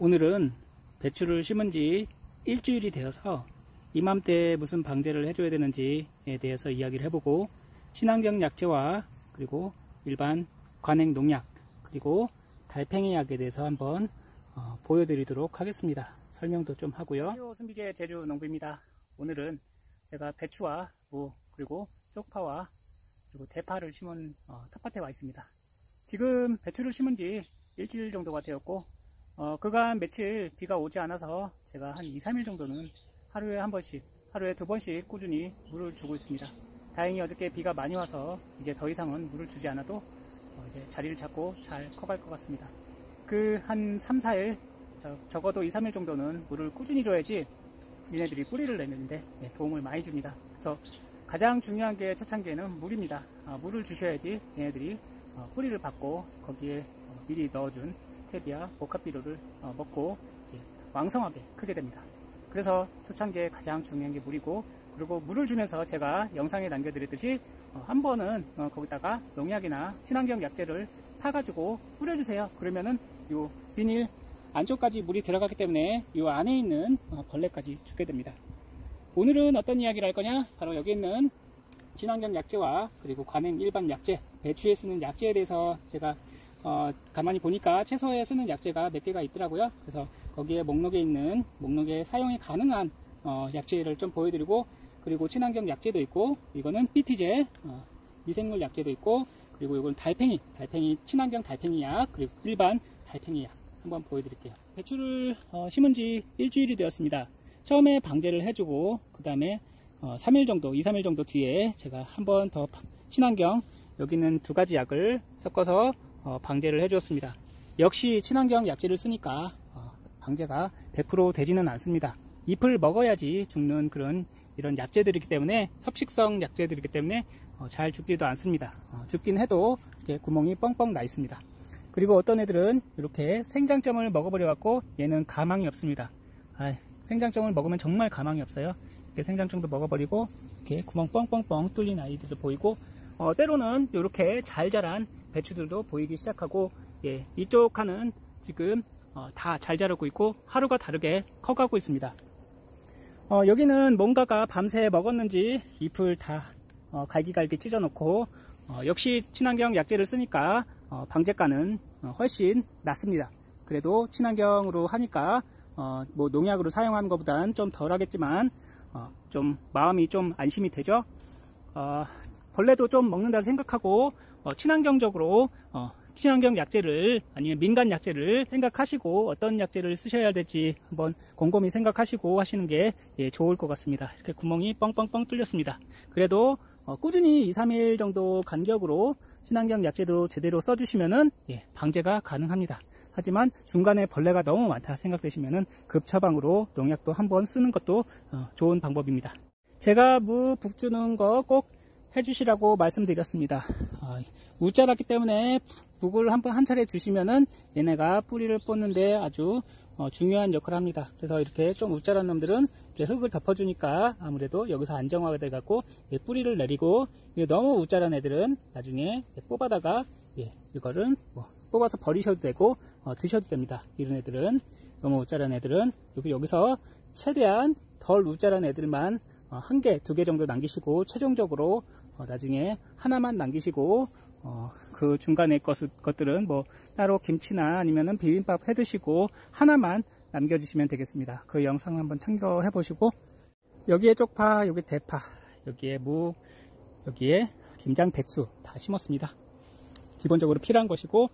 오늘은 배추를 심은 지 일주일이 되어서 이맘때 무슨 방제를 해줘야 되는지에 대해서 이야기를 해보고, 친환경 약재와 그리고 일반 관행 농약 그리고 달팽이 약에 대해서 한번 보여드리도록 하겠습니다. 설명도 좀 하고요. 순비제 제주 농부입니다. 오늘은 제가 배추와 무 그리고 쪽파와 그리고 대파를 심은 텃밭에 와 있습니다. 지금 배추를 심은 지 일주일 정도가 되었고, 그간 며칠 비가 오지 않아서 제가 한 2-3일 정도는 하루에 한 번씩, 하루에 2번씩 꾸준히 물을 주고 있습니다. 다행히 어저께 비가 많이 와서 이제 더 이상은 물을 주지 않아도 이제 자리를 잡고 잘 커갈 것 같습니다. 그 한 3-4일, 적어도 2-3일 정도는 물을 꾸준히 줘야지 얘네들이 뿌리를 내는데 도움을 많이 줍니다. 그래서 가장 중요한 게 초창기에는 물입니다. 물을 주셔야지 얘네들이 뿌리를 받고 거기에 미리 넣어준 스테비아, 모카피루를 먹고 이제 왕성하게 크게 됩니다. 그래서 초창기에 가장 중요한 게 물이고, 그리고 물을 주면서 제가 영상에 남겨드렸듯이 한 번은 거기다가 농약이나 친환경 약재를 타가지고 뿌려주세요. 그러면은 요 비닐 안쪽까지 물이 들어가기 때문에 요 안에 있는 벌레까지 죽게 됩니다. 오늘은 어떤 이야기를 할 거냐? 바로 여기 있는 친환경 약재와 그리고 관행 일반 약재, 배추에 쓰는 약재에 대해서 제가 가만히 보니까 채소에 쓰는 약재가 몇 개가 있더라고요. 그래서 거기에 목록에 사용이 가능한 약재를 좀 보여드리고, 그리고 친환경 약재도 있고, 이거는 BT제 미생물 약재도 있고, 그리고 이건 달팽이 친환경 달팽이 약, 그리고 일반 달팽이 약 한번 보여드릴게요. 배추를 심은 지 일주일이 되었습니다. 처음에 방제를 해주고, 그 다음에 2-3일 정도 뒤에 제가 한 번 더 친환경, 여기는 2가지 약을 섞어서 방제를 해주었습니다. 역시 친환경 약재를 쓰니까 방제가 100% 되지는 않습니다. 잎을 먹어야지 죽는 이런 약재들이기 때문에, 섭식성 약재들이기 때문에 잘 죽지도 않습니다. 죽긴 해도 이렇게 구멍이 뻥뻥 나 있습니다. 그리고 어떤 애들은 이렇게 생장점을 먹어버려 갖고 얘는 가망이 없습니다. 생장점을 먹으면 정말 가망이 없어요. 이렇게 생장점도 먹어버리고 이렇게 구멍 뻥뻥뻥 뚫린 아이들도 보이고, 때로는 이렇게 잘 자란 배추들도 보이기 시작하고, 이쪽 칸은 지금 다 잘 자라고 있고 하루가 다르게 커가고 있습니다. 여기는 뭔가가 밤새 먹었는지 잎을 다 갈기갈기 찢어놓고, 역시 친환경 약재를 쓰니까 방제가는 훨씬 낮습니다. 그래도 친환경으로 하니까 뭐 농약으로 사용하는 것보다는 좀 덜 하겠지만 좀 마음이 좀 안심이 되죠. 벌레도 좀 먹는다 생각하고 친환경적으로 친환경 약재를, 아니면 민간 약재를 생각하시고 어떤 약재를 쓰셔야 될지 한번 곰곰이 생각하시고 하시는 게 좋을 것 같습니다. 이렇게 구멍이 뻥뻥뻥 뚫렸습니다. 그래도 꾸준히 2-3일 정도 간격으로 친환경 약재도 제대로 써주시면은 방제가 가능합니다. 하지만 중간에 벌레가 너무 많다 생각되시면은 급처방으로 농약도 한번 쓰는 것도 좋은 방법입니다. 제가 무 북 주는 거 꼭 해주시라고 말씀드렸습니다. 우짜랐기 때문에 북을 한 차례 주시면은 얘네가 뿌리를 뽑는데 아주 중요한 역할을 합니다. 그래서 이렇게 좀 우짜란 놈들은 이렇게 흙을 덮어주니까 아무래도 여기서 안정화가 돼갖고 뿌리를 내리고, 너무 우짜란 애들은 나중에 뽑아다가 이거를 뽑아서 버리셔도 되고 드셔도 됩니다. 이런 애들은, 너무 우짜란 애들은 여기서 최대한 덜 우짜란 애들만 1개, 2개 정도 남기시고, 최종적으로 나중에 하나만 남기시고, 그 중간에 것들은 뭐 따로 김치나 아니면은 비빔밥 해 드시고 하나만 남겨주시면 되겠습니다. 그 영상 한번 참고해 보시고, 여기에 쪽파, 여기 대파, 여기에 무, 여기에 김장, 배추 다 심었습니다. 기본적으로 필요한 것이고,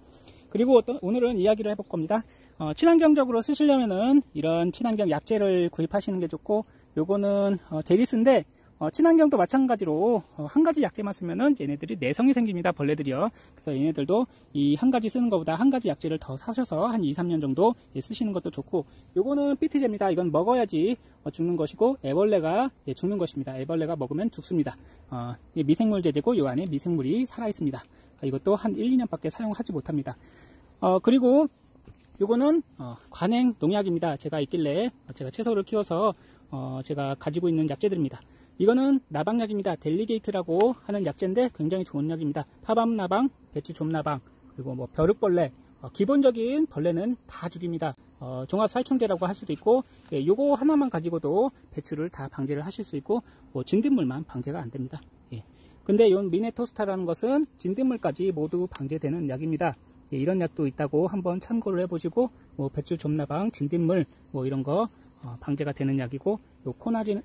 그리고 오늘은 이야기를 해볼 겁니다. 친환경적으로 쓰시려면은 이런 친환경 약재를 구입하시는 게 좋고, 요거는 데리스인데 친환경도 마찬가지로 한 가지 약재만 쓰면은 얘네들이 내성이 생깁니다. 벌레들이요. 그래서 얘네들도 이 한 가지 쓰는 것보다 한 가지 약재를 더 사셔서 한 2-3년 정도 쓰시는 것도 좋고, 요거는 BT제입니다. 이건 먹어야지 죽는 것이고, 애벌레가 죽는 것입니다. 애벌레가 먹으면 죽습니다. 미생물 제제고 요 안에 미생물이 살아 있습니다. 이것도 한 1-2년 밖에 사용하지 못합니다. 그리고 요거는 관행 농약입니다. 제가 있길래 제가 채소를 키워서 제가 가지고 있는 약재들입니다. 이거는 나방약입니다. 델리게이트라고 하는 약재인데 굉장히 좋은 약입니다. 파밤나방, 배추 좀나방, 그리고 뭐 벼룩벌레, 기본적인 벌레는 다 죽입니다. 종합살충제라고 할 수도 있고, 예, 요거 하나만 가지고도 배추를 다 방제를 하실 수 있고, 진딧물만 방제가 안 됩니다. 예. 근데 요 미네토스타라는 것은 진딧물까지 모두 방제되는 약입니다. 예, 이런 약도 있다고 한번 참고를 해보시고, 배추 좀나방, 진딧물 이런 거 방제가 되는 약이고, 요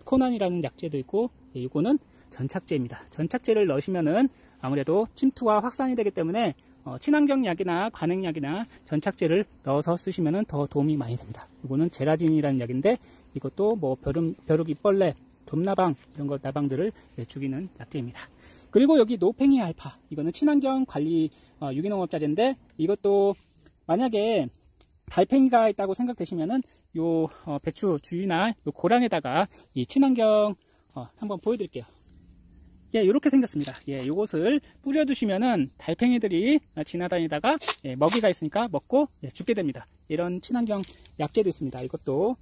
코난이라는 약재도 있고, 예, 요거는 전착제입니다. 전착제를 넣으시면은 아무래도 침투와 확산이 되기 때문에 친환경 약이나 관행약이나 전착제를 넣어서 쓰시면 더 도움이 많이 됩니다. 이거는 제라진이라는 약인데, 이것도 벼룩 잎벌레, 좀나방 이런 거 나방들을 죽이는 약재입니다. 그리고 여기 노팽이 알파, 이거는 친환경 관리 유기농업자재인데, 이것도 만약에 달팽이가 있다고 생각되시면은 요 배추 주위나 요 고랑에다가 이 친환경 한번 보여드릴게요. 예, 이렇게 생겼습니다. 예, 요것을 뿌려두시면은 달팽이들이 지나다니다가 먹이가 있으니까 먹고 죽게 됩니다. 이런 친환경 약재도 있습니다. 이것도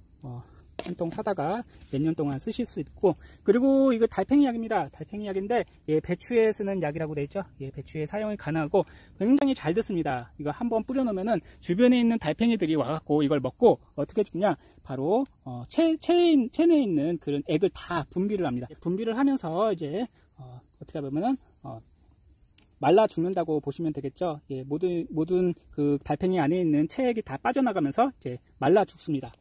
한 통 사다가 몇 년 동안 쓰실 수 있고, 그리고 이거 달팽이 약입니다. 달팽이 약인데, 예, 배추에 쓰는 약이라고 되어 있죠. 예, 배추에 사용이 가능하고 굉장히 잘 듣습니다. 이거 한번 뿌려놓으면은 주변에 있는 달팽이들이 와갖고 이걸 먹고 어떻게 죽냐? 바로 체내에 있는 그런 액을 다 분비를 합니다. 분비를 하면서 이제 어떻게 보면은 말라 죽는다고 보시면 되겠죠. 예, 모든 그 달팽이 안에 있는 체액이 다 빠져나가면서 이제 말라 죽습니다.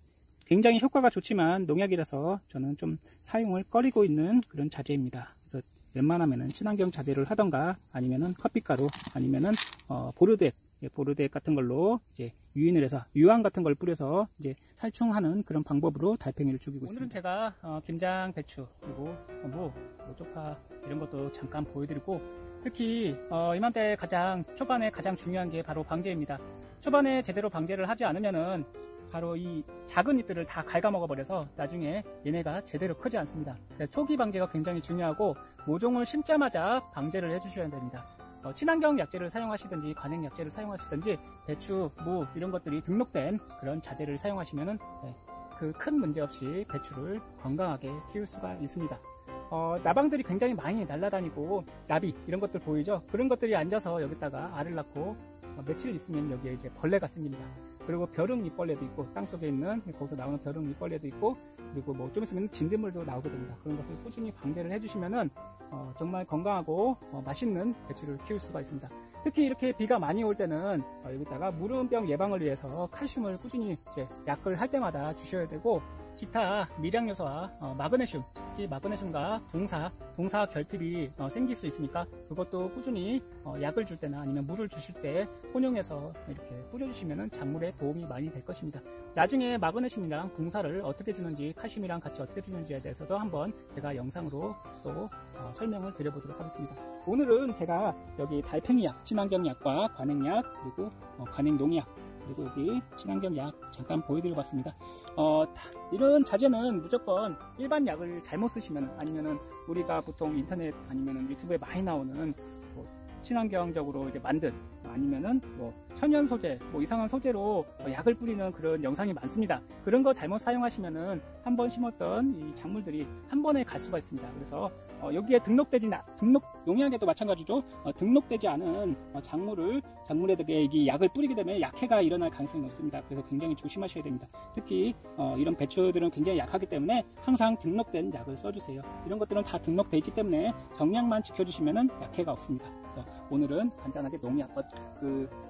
굉장히 효과가 좋지만 농약이라서 저는 좀 사용을 꺼리고 있는 그런 자재입니다. 그래서 웬만하면은 친환경 자재를 하던가, 아니면은 커피가루, 아니면은 보르드액, 보르드액 같은 걸로 이제 유인을 해서 유황 같은 걸 뿌려서 이제 살충하는 그런 방법으로 달팽이를 죽이고 있습니다. 오늘은 제가 김장 배추, 그리고 무, 쪽파 이런 것도 잠깐 보여드리고, 특히 이맘때 초반에 가장 중요한 게 바로 방제입니다. 초반에 제대로 방제를 하지 않으면은 바로 이 작은 잎들을 다 갉아먹어 버려서 나중에 얘네가 제대로 크지 않습니다. 초기 방제가 굉장히 중요하고, 모종을 심자마자 방제를 해주셔야 됩니다. 친환경 약재를 사용하시든지 관행 약재를 사용하시든지 배추, 무 이런 것들이 등록된 그런 자재를 사용하시면은 그 큰 문제 없이 배추를 건강하게 키울 수가 있습니다. 나방들이 굉장히 많이 날아다니고, 나비 이런 것들 보이죠? 그런 것들이 앉아서 여기다가 알을 낳고 며칠 있으면 여기에 이제 벌레가 생깁니다. 그리고 벼룩 잎벌레도 있고, 땅속에 있는 거기서 나오는 벼룩 잎벌레도 있고, 그리고 좀 있으면 진딧물도 나오게 됩니다. 그런 것을 꾸준히 방제를 해주시면은 정말 건강하고 맛있는 배추를 키울 수가 있습니다. 특히 이렇게 비가 많이 올 때는 여기다가 무름병 예방을 위해서 칼슘을 꾸준히 이제 약을 할 때마다 주셔야 되고, 기타 미량 요소와 마그네슘, 특히 마그네슘과 동사 결핍이 생길 수 있으니까 그것도 꾸준히 약을 줄 때나 아니면 물을 주실 때 혼용해서 이렇게 뿌려주시면 작물에 도움이 많이 될 것입니다. 나중에 마그네슘이랑 동사를 어떻게 주는지, 칼슘이랑 같이 어떻게 주는지에 대해서도 한번 제가 영상으로 또 설명을 드려보도록 하겠습니다. 오늘은 제가 여기 달팽이 약, 친환경 약과 관행약, 그리고 관행 농약, 그리고 여기 친환경 약 잠깐 보여드려 봤습니다. 이런 자재는 무조건 일반 약을 잘못 쓰시면, 아니면은 우리가 보통 인터넷 아니면은 유튜브에 많이 나오는 친환경적으로 이제 만든, 아니면은 천연 소재, 이상한 소재로 약을 뿌리는 그런 영상이 많습니다. 그런 거 잘못 사용하시면은 한 번 심었던 이 작물들이 한 번에 갈 수가 있습니다. 그래서 여기에 농약에도 마찬가지죠. 등록되지 않은 작물에다가 이 약을 뿌리게 되면 약해가 일어날 가능성이 높습니다. 그래서 굉장히 조심하셔야 됩니다. 특히 이런 배추들은 굉장히 약하기 때문에 항상 등록된 약을 써주세요. 이런 것들은 다 등록되어 있기 때문에 정량만 지켜주시면 약해가 없습니다. 그래서 오늘은 간단하게 농약,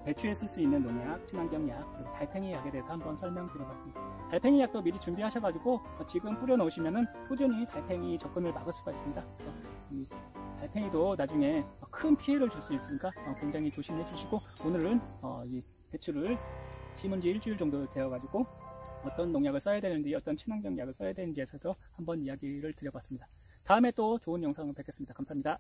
배추에 쓸 수 있는 농약, 친환경 약, 그리고 달팽이 약에 대해서 한번 설명드려봤습니다. 달팽이 약도 미리 준비하셔가지고 지금 뿌려 놓으시면은 꾸준히 달팽이 접근을 막을 수가 있습니다. 그래서 이 달팽이도 나중에 큰 피해를 줄 수 있으니까 굉장히 조심해 주시고, 오늘은 이 배추를 심은 지 일주일 정도 되어가지고 어떤 농약을 써야 되는지, 어떤 친환경 약을 써야 되는지에 대해서 한번 이야기를 드려봤습니다. 다음에 또 좋은 영상을 뵙겠습니다. 감사합니다.